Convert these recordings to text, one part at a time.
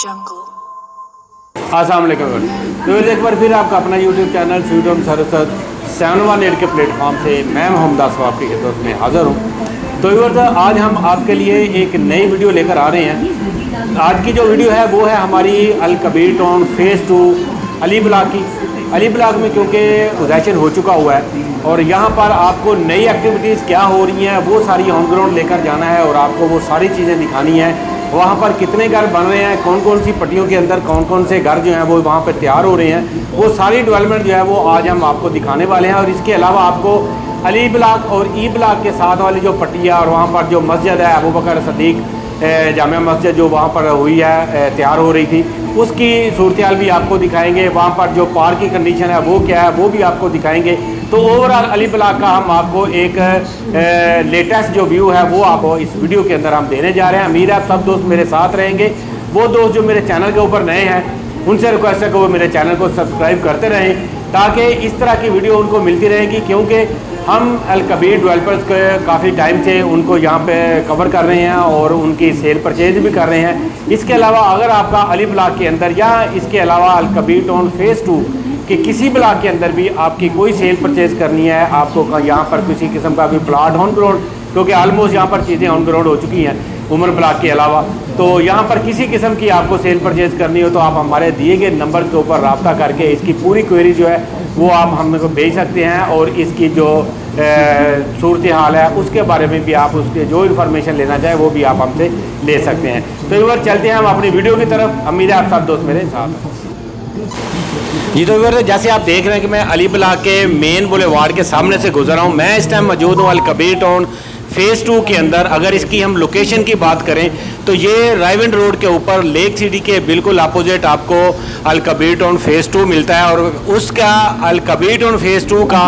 अस्सलाम वालेकुम। तो एक बार फिर आपका अपना यूट्यूब चैनल स्वीट होम सरसद 718 के प्लेटफॉर्म से मैं मोहम्मद आसफ आपकी खिदमत में हाज़िर हूँ। तो व्यूअर्स, आज हम आपके लिए एक नई वीडियो लेकर आ रहे हैं। आज की जो वीडियो है वो है हमारी Al Kabir town phase 2 Ali block की। अली ब्लॉक में क्योंकि पोजेसन हो चुका हुआ है और यहाँ पर आपको नई एक्टिविटीज़ क्या हो रही हैं वो सारी ऑन ग्राउंड लेकर जाना है और आपको वो सारी चीज़ें दिखानी है। वहाँ पर कितने घर बन रहे हैं, कौन कौन सी पट्टियों के अंदर कौन कौन से घर जो हैं वो वहाँ पर तैयार हो रहे हैं, वो सारी डेवलपमेंट जो है वो आज हम आपको दिखाने वाले हैं। और इसके अलावा आपको अली ब्लॉक और ई ब्लॉक के साथ वाली जो पट्टियाँ और वहाँ पर जो मस्जिद है अबू बकर सदीक जामिया मस्जिद जो वहाँ पर हुई है, तैयार हो रही थी, उसकी सूरत भी आपको दिखाएंगे। वहाँ पर जो पार्क की कंडीशन है वो क्या है वो भी आपको दिखाएंगे। तो ओवरऑल अली ब्लॉक का हम आपको एक लेटेस्ट जो व्यू है वो आपको इस वीडियो के अंदर हम देने जा रहे हैं। उम्मीद है आप सब दोस्त मेरे साथ रहेंगे। वो दोस्त जो मेरे चैनल के ऊपर नए हैं उनसे रिक्वेस्ट है कि वो मेरे चैनल को सब्सक्राइब करते रहें ताकि इस तरह की वीडियो उनको मिलती रहेगी, क्योंकि हम अल कबीर डेवलपर्स के काफ़ी टाइम से उनको यहाँ पे कवर कर रहे हैं और उनकी सेल परचेज भी कर रहे हैं। इसके अलावा अगर आपका अली ब्लॉक के अंदर या इसके अलावा अल कबीर टाउन फेज़ 2 कि किसी ब्लॉक के अंदर भी आपकी कोई सेल परचेज करनी है, आपको यहाँ पर किसी किस्म का भी प्लाट ऑन ग्राउंड, क्योंकि ऑलमोस्ट यहाँ पर चीज़ें ऑन ग्राउंड हो चुकी हैं उमर ब्लॉक के अलावा, तो यहाँ पर किसी किस्म की आपको सेल परचेज करनी हो तो आप हमारे दिए गए नंबर के ऊपर रब्ता करके इसकी पूरी क्वेरी जो है वो आप हमको भेज सकते हैं और इसकी जो सूरत हाल है उसके बारे में भी आप उसके जो इन्फॉर्मेशन लेना चाहें वो भी आप हमसे ले सकते हैं। तो एक बार चलते हैं हम अपनी वीडियो की तरफ। उम्मीद है आप सब दोस्त मेरे साथ हैं। जी तो व्यूअर्स, जैसे आप देख रहे हैं कि मैं अली ब्लॉक के मेन बुलेवार्ड के सामने से गुजरा हूँ। मैं इस टाइम मौजूद हूँ अल कबीर टाउन फेज़ 2 के अंदर। अगर इसकी हम लोकेशन की बात करें तो ये रायविंड रोड के ऊपर लेक सिटी के बिल्कुल अपोजिट आपको अल कबीर टाउन फेज़ 2 मिलता है और उसका अल कबीर टाउन फेज़ 2 का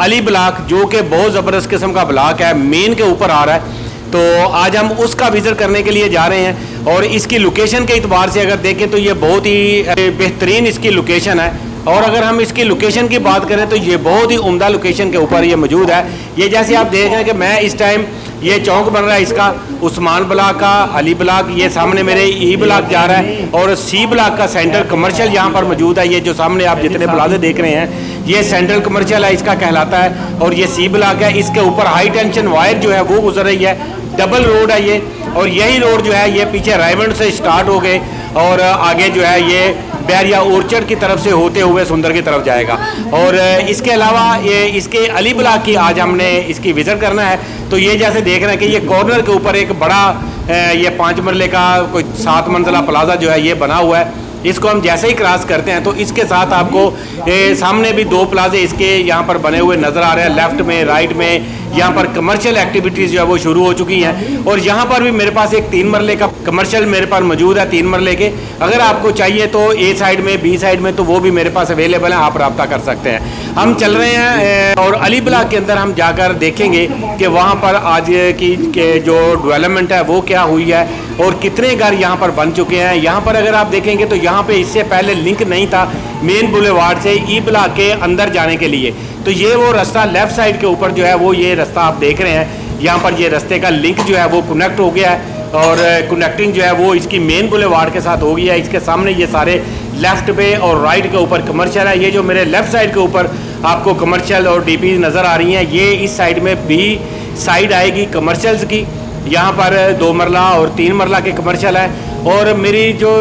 अली ब्लॉक जो कि बहुत ज़बरदस्त किस्म का ब्लॉक है, मेन के ऊपर आ रहा है। तो आज हम उसका विज़िट करने के लिए जा रहे हैं और इसकी लोकेशन के एतबार से अगर देखें तो ये बहुत ही बेहतरीन इसकी लोकेशन है। और अगर हम इसकी लोकेशन की बात करें तो ये बहुत ही उम्दा लोकेशन के ऊपर ये मौजूद है। ये जैसे आप देख रहे हैं कि मैं इस टाइम ये चौक बन रहा है इसका उस्मान ब्लॉक का, अली ब्लॉक, ये सामने मेरे ई ब्लॉक जा रहा है और सी ब्लॉक का सेंटर कमर्शियल यहाँ पर मौजूद है। ये जो सामने आप जितने प्लाजे देख रहे हैं ये सेंट्रल कमर्शियल है, इसका कहलाता है। और ये सी ब्लॉक है, इसके ऊपर हाई टेंशन वायर जो है वो गुजर रही है, डबल रोड है ये। और यही रोड जो है ये पीछे रायवंड से स्टार्ट हो गए और आगे जो है ये बैरिया ओरचर्ड की तरफ से होते हुए सुंदर की तरफ जाएगा। और इसके अलावा ये इसके अली ब्लॉक की आज हमने इसकी विज़िट करना है। तो ये जैसे देख रहे हैं कि ये कॉर्नर के ऊपर एक बड़ा ये 5 मरले का कोई 7 मंजिला प्लाजा जो है ये बना हुआ है। इसको हम जैसे ही क्रॉस करते हैं तो इसके साथ आपको सामने भी 2 प्लाजे इसके यहाँ पर बने हुए नज़र आ रहे हैं। लेफ्ट में राइट में यहाँ पर कमर्शियल एक्टिविटीज़ जो है वो शुरू हो चुकी हैं और यहाँ पर भी मेरे पास एक 3 मरले का कमर्शियल मेरे पास मौजूद है, 3 मरले के। अगर आपको चाहिए तो ए साइड में बी साइड में तो वो भी मेरे पास अवेलेबल है, आप रब्ता कर सकते हैं। हम चल रहे हैं और अली ब्लॉक के अंदर हम जाकर देखेंगे कि वहाँ पर आज की जो डेवलपमेंट है वो क्या हुई है और कितने घर यहाँ पर बन चुके हैं। यहाँ पर अगर आप देखेंगे तो यहाँ पे इससे पहले लिंक नहीं था मेन बुलेवार्ड से ई ब्लॉक के अंदर जाने के लिए। तो ये वो रास्ता लेफ़्ट साइड के ऊपर जो है वो ये रास्ता आप देख रहे हैं, यहाँ पर ये रास्ते का लिंक जो है वो कनेक्ट हो गया है और कनेक्टिंग जो है वो इसकी मेन बुलेवार्ड के साथ हो गया है। इसके सामने ये सारे लेफ़्ट पे और राइट के ऊपर कमर्शियल है। ये जो मेरे लेफ़्ट साइड के ऊपर आपको कमर्शियल और डीपी नज़र आ रही हैं, ये इस साइड में बी साइड आएगी कमर्शियल्स की। यहाँ पर 2 मरला और 3 मरला के कमर्शियल है। और मेरी जो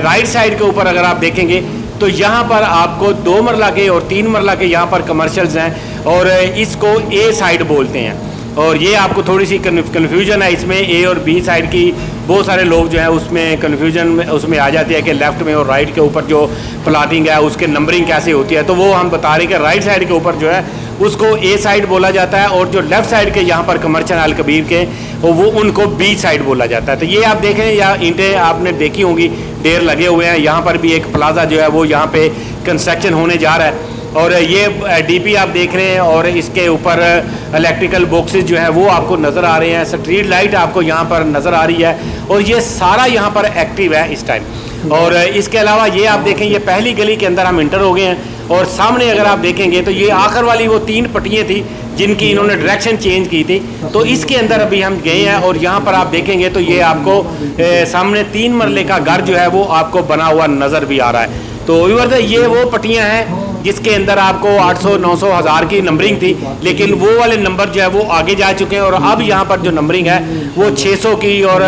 राइट साइड के ऊपर अगर आप देखेंगे तो यहाँ पर आपको 2 मरला के और 3 मरला के यहाँ पर कमर्शियल्स हैं और इसको ए साइड बोलते हैं। और ये आपको थोड़ी सी कन्फ्यूजन है इसमें, ए और बी साइड की बहुत सारे लोग जो है उसमें कन्फ्यूजन उसमें आ जाती है कि लेफ़्ट में और राइट के ऊपर जो प्लाटिंग है उसके नंबरिंग कैसे होती है। तो वो हम बता रहे हैं कि राइट साइड के ऊपर जो है उसको ए साइड बोला जाता है और जो लेफ़्ट साइड के यहाँ पर कमर्शियल अल कबीर के वो उनको बी साइड बोला जाता है। तो ये आप देखें या ईंटें आपने देखी होंगी ढेर लगे हुए हैं। यहाँ पर भी एक प्लाजा जो है वो यहाँ पे कंस्ट्रक्शन होने जा रहा है और ये डीपी आप देख रहे हैं और इसके ऊपर इलेक्ट्रिकल बॉक्सेस जो है वो आपको नज़र आ रहे हैं। स्ट्रीट लाइट आपको यहाँ पर नज़र आ रही है और ये सारा यहाँ पर एक्टिव है इस टाइम। और इसके अलावा ये आप देखें, ये पहली गली के अंदर हम इंटर हो गए हैं और सामने अगर आप देखेंगे तो ये आखिर वाली वो 3 पट्टियाँ थी जिनकी इन्होंने डायरेक्शन चेंज की थी। तो इसके अंदर अभी हम गए हैं और यहाँ पर आप देखेंगे तो ये आपको सामने 3 मरले का घर जो है वो आपको बना हुआ नज़र भी आ रहा है। तो व्यूअर्स ये वो पट्टियाँ हैं जिसके अंदर आपको 800, 900, 1000 की नंबरिंग थी, लेकिन वो वाले नंबर जो है वो आगे जा चुके हैं और अब यहाँ पर जो नंबरिंग है वो 600 की और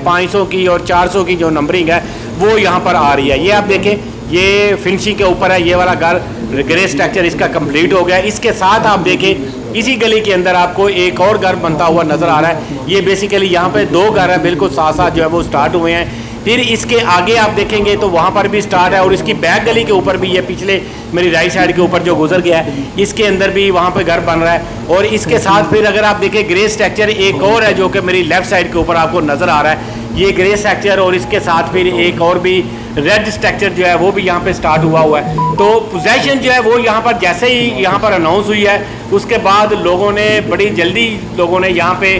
500 की और 400 की जो नंबरिंग है वो यहाँ पर आ रही है। ये आप देखें, ये फिनिशिंग के ऊपर है, ये वाला घर ग्रे स्ट्रक्चर इसका कंप्लीट हो गया। इसके साथ आप देखें इसी गली के अंदर आपको एक और घर बनता हुआ नज़र आ रहा है। ये बेसिकली यहाँ पे 2 घर है बिल्कुल साथ साथ जो है वो स्टार्ट हुए हैं। फिर इसके आगे आप देखेंगे तो वहाँ पर भी स्टार्ट है और इसकी बैक गली के ऊपर भी, ये पिछले मेरी राइट साइड के ऊपर जो गुजर गया है इसके अंदर भी वहाँ पे घर बन रहा है। और इसके साथ फिर अगर आप देखें ग्रे स्ट्रक्चर एक और है जो कि मेरी लेफ़्ट साइड के ऊपर आपको नज़र आ रहा है, ये ग्रे स्ट्रक्चर और इसके साथ फिर एक और भी रेड स्ट्रक्चर जो है वो भी यहाँ पे स्टार्ट हुआ है। तो पोजेशन जो है वो यहाँ पर जैसे ही यहाँ पर अनाउंस हुई है उसके बाद लोगों ने बड़ी जल्दी यहाँ पे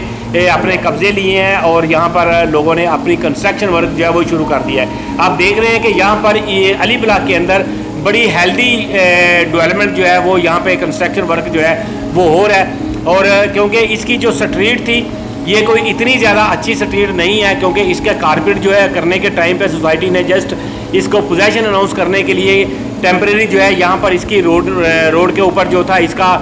अपने कब्जे लिए हैं और यहाँ पर लोगों ने अपनी कंस्ट्रक्शन वर्क जो है वो शुरू कर दिया है। आप देख रहे हैं कि यहाँ पर ये अली ब्लॉक के अंदर बड़ी हेल्दी डेवलपमेंट जो है वो यहाँ पे कंस्ट्रक्शन वर्क जो है वो हो रहा है। और क्योंकि इसकी जो स्ट्रीट थी ये कोई इतनी ज़्यादा अच्छी स्ट्रीट नहीं है, क्योंकि इसका कारपेट जो है करने के टाइम पे सोसाइटी ने जस्ट इसको पोजेशन अनाउंस करने के लिए टेम्परेरी जो है यहाँ पर इसकी रोड के ऊपर जो था इसका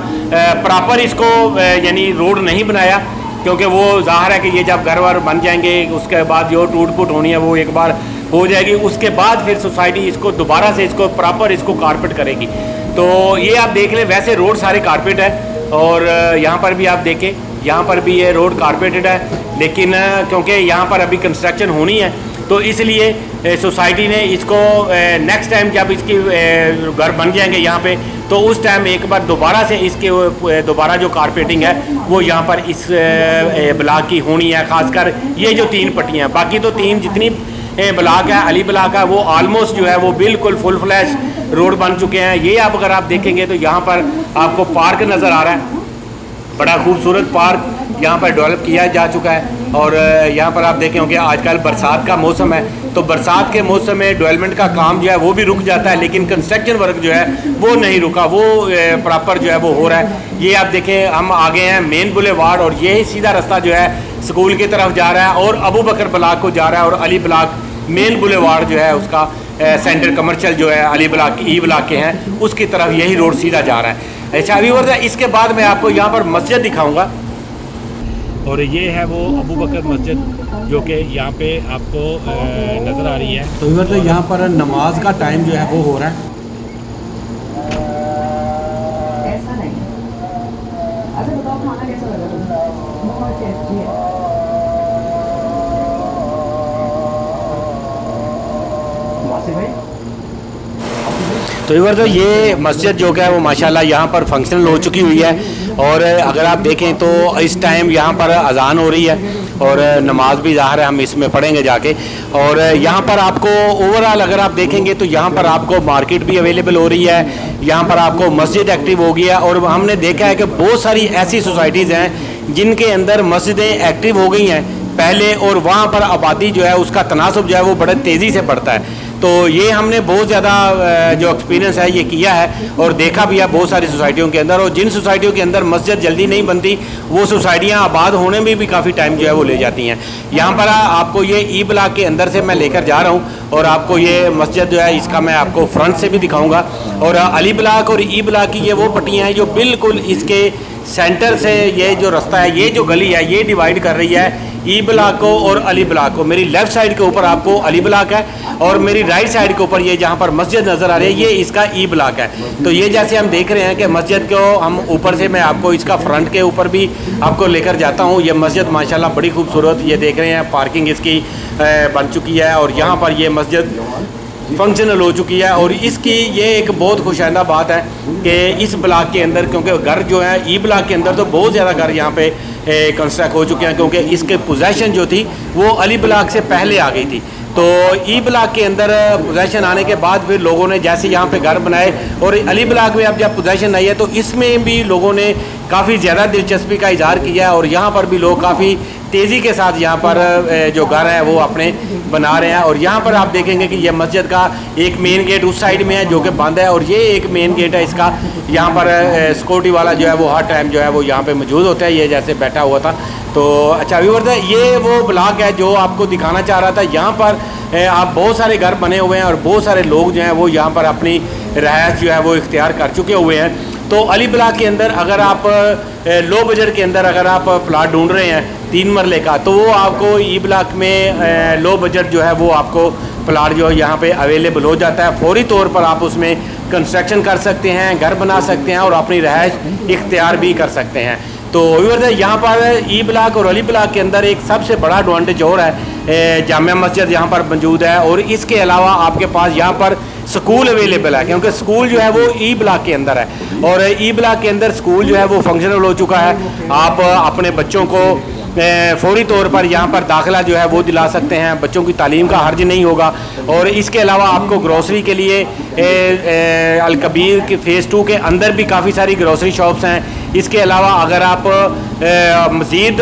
प्रॉपर इसको यानी रोड नहीं बनाया, क्योंकि वो ज़ाहिर है कि ये जब घर वर बन जाएंगे उसके बाद जो टूट फूट होनी है वो एक बार हो जाएगी, उसके बाद फिर सोसाइटी इसको दोबारा से इसको प्रॉपर इसको कारपेट करेगी। तो ये आप देख लें, वैसे रोड सारे कारपेट है और यहाँ पर भी आप देखें, यहाँ पर भी ये रोड कारपेटेड है, लेकिन क्योंकि यहाँ पर अभी कंस्ट्रक्शन होनी है तो इसलिए सोसाइटी ने इसको नेक्स्ट टाइम जब इसकी घर बन जाएंगे यहाँ पे तो उस टाइम एक बार दोबारा से इसके दोबारा जो कारपेटिंग है वो यहाँ पर इस ब्लॉक की होनी है, खासकर ये जो 3 पट्टियाँ हैं। बाकी तो 3 जितनी ब्लॉक है अली ब्लॉक है वो ऑलमोस्ट जो है वो बिल्कुल फुल फ्लैश रोड बन चुके हैं। ये आप अगर आप देखेंगे तो यहाँ पर आपको पार्क नज़र आ रहा है, बड़ा खूबसूरत पार्क यहाँ पर डेवलप किया जा चुका है। और यहाँ पर आप देखें कि आजकल बरसात का मौसम है तो बरसात के मौसम में डेवलपमेंट का काम जो है वो भी रुक जाता है, लेकिन कंस्ट्रक्शन वर्क जो है वो नहीं रुका, वो प्रॉपर जो है वो हो रहा है। ये आप देखें, हम आ गए हैं मेन बुलेवार्ड और ये सीधा रास्ता जो है स्कूल की तरफ जा रहा है और अबू बकर ब्लॉक को जा रहा है और अली ब्लॉक मेन बुलेवार्ड जो है उसका सेंटर कमर्शियल जो है अली ब्लॉक ई ब्लॉक के हैं उसकी तरफ यही रोड सीधा जा रहा है। अच्छा व्यूअर्स, इसके बाद मैं आपको यहाँ पर मस्जिद दिखाऊंगा और ये है वो अबू बकर मस्जिद जो कि यहाँ पे आपको नज़र आ रही है। तो व्यूअर्स यहाँ पर नमाज का टाइम जो है वो हो रहा है। ऐसा नहीं। अच्छा बताओ खाना कैसा लगा तुमको? बहुत टेस्टी है। वासी भाई तो इवर तो ये मस्जिद जो है वो माशाल्लाह यहाँ पर फंक्शनल हो चुकी हुई है और अगर आप देखें तो इस टाइम यहाँ पर अजान हो रही है और नमाज भी ज़ाहिर है हम इसमें पढ़ेंगे जाके। और यहाँ पर आपको ओवरऑल अगर आप देखेंगे तो यहाँ पर आपको मार्केट भी अवेलेबल हो रही है, यहाँ पर आपको मस्जिद एक्टिव हो गया और हमने देखा है कि बहुत सारी ऐसी सोसाइटीज़ हैं जिनके अंदर मस्जिदें एक्टिव हो गई हैं पहले और वहाँ पर आबादी जो है उसका तनासब जो है वो बड़े तेज़ी से बढ़ता है। तो ये हमने बहुत ज़्यादा जो एक्सपीरियंस है ये किया है और देखा भी है बहुत सारी सोसाइटियों के अंदर। और जिन सोसाइटियों के अंदर मस्जिद जल्दी नहीं बनती वो सोसाइटियाँ आबाद होने में भी काफ़ी टाइम जो है वो ले जाती हैं। यहाँ पर आपको ये ई ब्लॉक के अंदर से मैं लेकर जा रहा हूँ और आपको ये मस्जिद जो है इसका मैं आपको फ्रंट से भी दिखाऊँगा। और अली ब्लॉक और ई ब्लॉक की ये वो पट्टियाँ हैं जो बिल्कुल इसके सेंटर से ये जो रास्ता है, ये जो गली है, ये डिवाइड कर रही है ई ब्लॉक को और अली ब्लॉक को। मेरी लेफ़्ट साइड के ऊपर आपको अली ब्लॉक है और मेरी राइट साइड के ऊपर ये जहाँ पर मस्जिद नज़र आ रही है ये इसका ई ब्लॉक है। तो ये जैसे हम देख रहे हैं कि मस्जिद को हम ऊपर से मैं आपको इसका फ्रंट के ऊपर भी आपको लेकर जाता हूँ। ये मस्जिद माशाल्लाह बड़ी खूबसूरत, ये देख रहे हैं पार्किंग इसकी बन चुकी है और यहाँ पर ये मस्जिद फंक्शनल हो चुकी है। और इसकी ये एक बहुत खुशाइंदा बात है कि इस ब्लॉक के अंदर, क्योंकि घर जो है ई ब्लॉक के अंदर तो बहुत ज़्यादा घर यहाँ पे कंस्ट्रक्ट हो चुके हैं, क्योंकि इसके पोजेसन जो थी वो अली ब्लॉक से पहले आ गई थी। तो ई ब्लॉक के अंदर पोजेसन आने के बाद फिर लोगों ने जैसे यहाँ पे घर बनाए और अली ब्लॉक में अब जब पोजेसन आई है तो इसमें भी लोगों ने काफ़ी ज़्यादा दिलचस्पी का इजहार किया है और यहाँ पर भी लोग काफ़ी तेज़ी के साथ यहाँ पर जो घर है वो अपने बना रहे हैं। और यहाँ पर आप देखेंगे कि यह मस्जिद का एक मेन गेट उस साइड में है जो कि बंद है और ये एक मेन गेट है इसका। यहाँ पर सिक्योरिटी वाला जो है वो हर टाइम जो है वो यहाँ पे मौजूद होता है, ये जैसे बैठा हुआ था। तो अच्छा व्यूअर्स, ये वो ब्लॉक है जो आपको दिखाना चाह रहा था। यहाँ पर आप बहुत सारे घर बने हुए हैं और बहुत सारे लोग जो हैं वो यहाँ पर अपनी रहायश जो है वो इख्तियार कर चुके हुए हैं। तो अली ब्लॉक के अंदर अगर आप लो बजट के अंदर अगर आप प्लाट ढूंढ रहे हैं 3 मरले का, तो वो आपको ई ब्लॉक में लो बजट जो है वो आपको प्लाट जो यहाँ पे अवेलेबल हो जाता है। फौरी तौर पर आप उसमें कंस्ट्रक्शन कर सकते हैं, घर बना सकते हैं और अपनी रहायश इख्तियार भी कर सकते हैं। तो यहाँ पर ई ब्लॉक और अली ब्लॉक के अंदर एक सबसे बड़ा एडवांटेज और है, जामिया मस्जिद यहाँ पर मौजूद है और इसके अलावा आपके पास यहाँ पर स्कूल अवेलेबल है, क्योंकि स्कूल जो है वो ई ब्लॉक के अंदर है और ई ब्लॉक के अंदर स्कूल जो है वो फंक्शनल हो चुका है। आप अपने बच्चों को फौरी तौर पर यहाँ पर दाखिला जो है वो दिला सकते हैं, बच्चों की तालीम का हर्ज नहीं होगा। और इसके अलावा आपको ग्रोसरी के लिए अलकबीर के फ़ेज़ 2 के अंदर भी काफ़ी सारी ग्रोसरी शॉप्स हैं। इसके अलावा अगर आप मज़ीद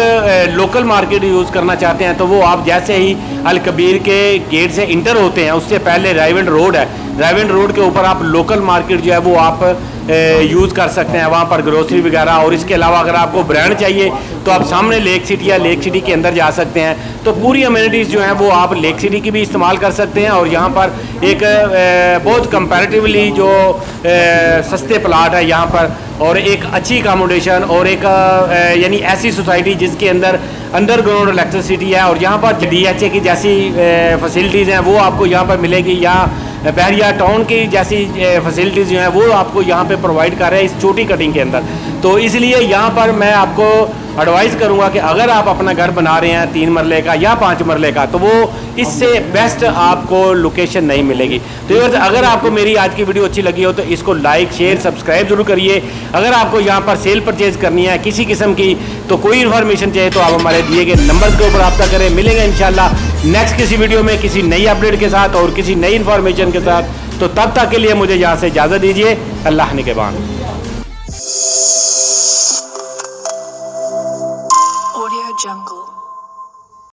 लोकल मार्केट यूज़ करना चाहते हैं तो वो आप जैसे ही अलकबीर के गेट से इंटर होते हैं उससे पहले रायविंड रोड है, रायविंड रोड के ऊपर आप लोकल मार्केट जो है वो आप यूज़ कर सकते हैं, वहाँ पर ग्रोसरी वगैरह। और इसके अलावा अगर आपको ब्रांड चाहिए तो आप सामने लेक सिटी या लेक सिटी के अंदर जा सकते हैं। तो पूरी अमेनिटीज़ जो हैं वो आप लेक सिटी की भी इस्तेमाल कर सकते हैं और यहाँ पर एक बहुत कंपैरेटिवली जो सस्ते प्लाट है यहाँ पर और एक अच्छी अकोमोडेशन और एक यानी ऐसी सोसाइटी जिसके अंदर अंडरग्राउंड इलेक्ट्रिसिटी है और यहाँ पर DHA की जैसी फैसिलिटीज़ हैं वो आपको यहाँ पर मिलेगी, या बहरिया टाउन की जैसी फैसिलिटीज़ जो हैं वो आपको यहाँ पे प्रोवाइड कर रहे हैं इस छोटी कटिंग के अंदर। तो इसलिए यहाँ पर मैं आपको एडवाइस करूँगा कि अगर आप अपना घर बना रहे हैं 3 मरले का या 5 मरले का, तो वो इससे बेस्ट आपको लोकेशन नहीं मिलेगी। तो ये अगर आपको मेरी आज की वीडियो अच्छी लगी हो तो इसको लाइक शेयर सब्सक्राइब जरूर करिए। अगर आपको यहाँ पर सेल परचेज करनी है किसी किस्म की, तो कोई इन्फॉर्मेशन चाहिए तो आप हमारे दिए गए नंबर के ऊपर रब्ता करें। मिलेंगे इंशाल्लाह नेक्स्ट किसी वीडियो में किसी नई अपडेट के साथ और किसी नई इन्फॉर्मेशन के साथ। तो तब तक के लिए मुझे यहाँ से इजाज़त दीजिए। अल्लाह निगहबान। Audio Jungle.